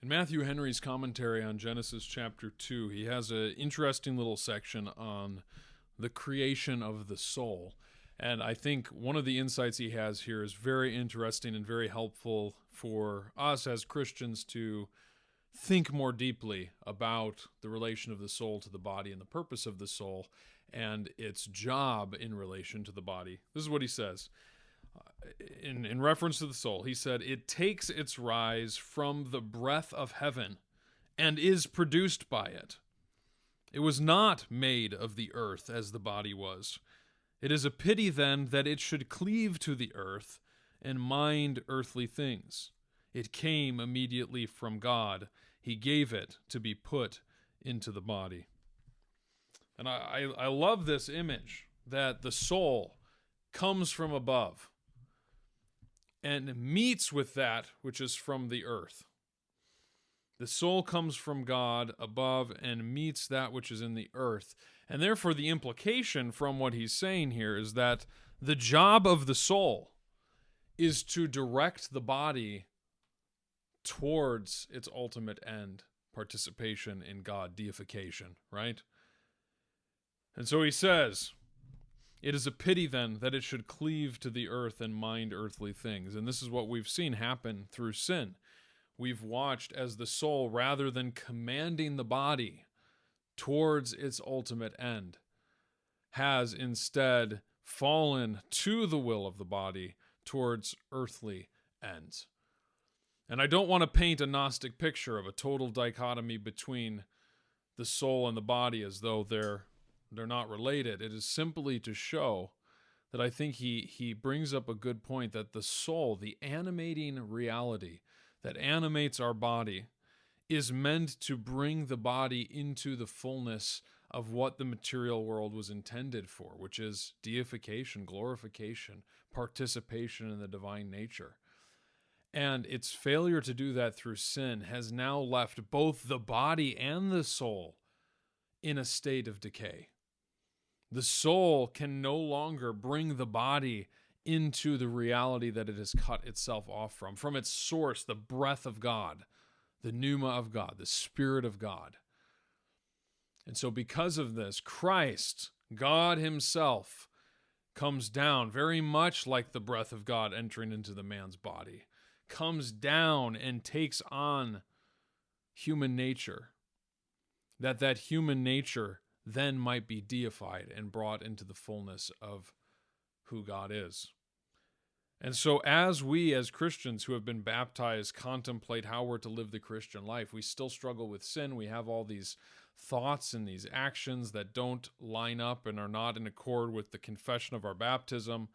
In Matthew Henry's commentary on Genesis chapter 2, he has an interesting little section on the creation of the soul. And I think one of the insights he has here is very interesting and very helpful for us as Christians to think more deeply about the relation of the soul to the body and the purpose of the soul and its job in relation to the body. This is what he says. In reference to the soul, he said, "It takes its rise from the breath of heaven and is produced by it. It was not made of the earth as the body was. It is a pity then that it should cleave to the earth and mind earthly things. It came immediately from God. He gave it to be put into the body." And I love this image that the soul comes from above and meets with that which is from the earth. The soul comes from God above and meets that which is in the earth. And therefore, the implication from what he's saying here is that the job of the soul is to direct the body towards its ultimate end, participation in God, deification, right? And so he says, "It is a pity then that it should cleave to the earth and mind earthly things." And this is what we've seen happen through sin. We've watched as the soul, rather than commanding the body towards its ultimate end, has instead fallen to the will of the body towards earthly ends. And I don't want to paint a Gnostic picture of a total dichotomy between the soul and the body as though they're not related. It is simply to show that I think he brings up a good point, that the soul, the animating reality that animates our body, is meant to bring the body into the fullness of what the material world was intended for, which is deification, glorification, participation in the divine nature. And its failure to do that through sin has now left both the body and the soul in a state of decay. The soul can no longer bring the body into the reality that it has cut itself off from its source, the breath of God, the pneuma of God, the Spirit of God. And so because of this, Christ, God himself, comes down very much like the breath of God entering into the man's body, comes down and takes on human nature, that human nature then might be deified and brought into the fullness of who God is. And so as we as Christians who have been baptized contemplate how we're to live the Christian life, we still struggle with sin. We have all these thoughts and these actions that don't line up and are not in accord with the confession of our baptism.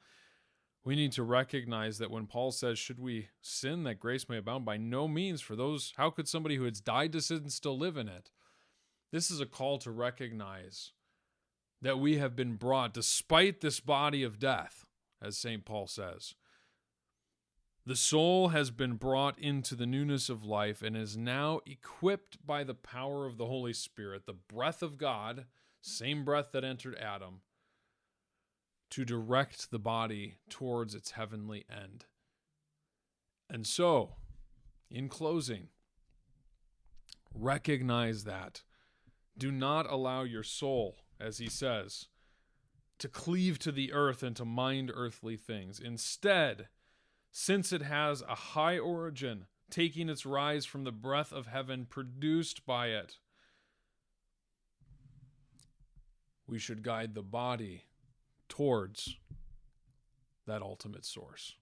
We need to recognize that when Paul says, should we sin that grace may abound? By no means. For those, how could somebody who has died to sin still live in it? This is a call to recognize that we have been brought, despite this body of death, as St. Paul says, the soul has been brought into the newness of life and is now equipped by the power of the Holy Spirit, the breath of God, same breath that entered Adam, to direct the body towards its heavenly end. And so, in closing, recognize that. Do not allow your soul, as he says, to cleave to the earth and to mind earthly things. Instead, since it has a high origin, taking its rise from the breath of heaven produced by it, we should guide the body towards that ultimate source.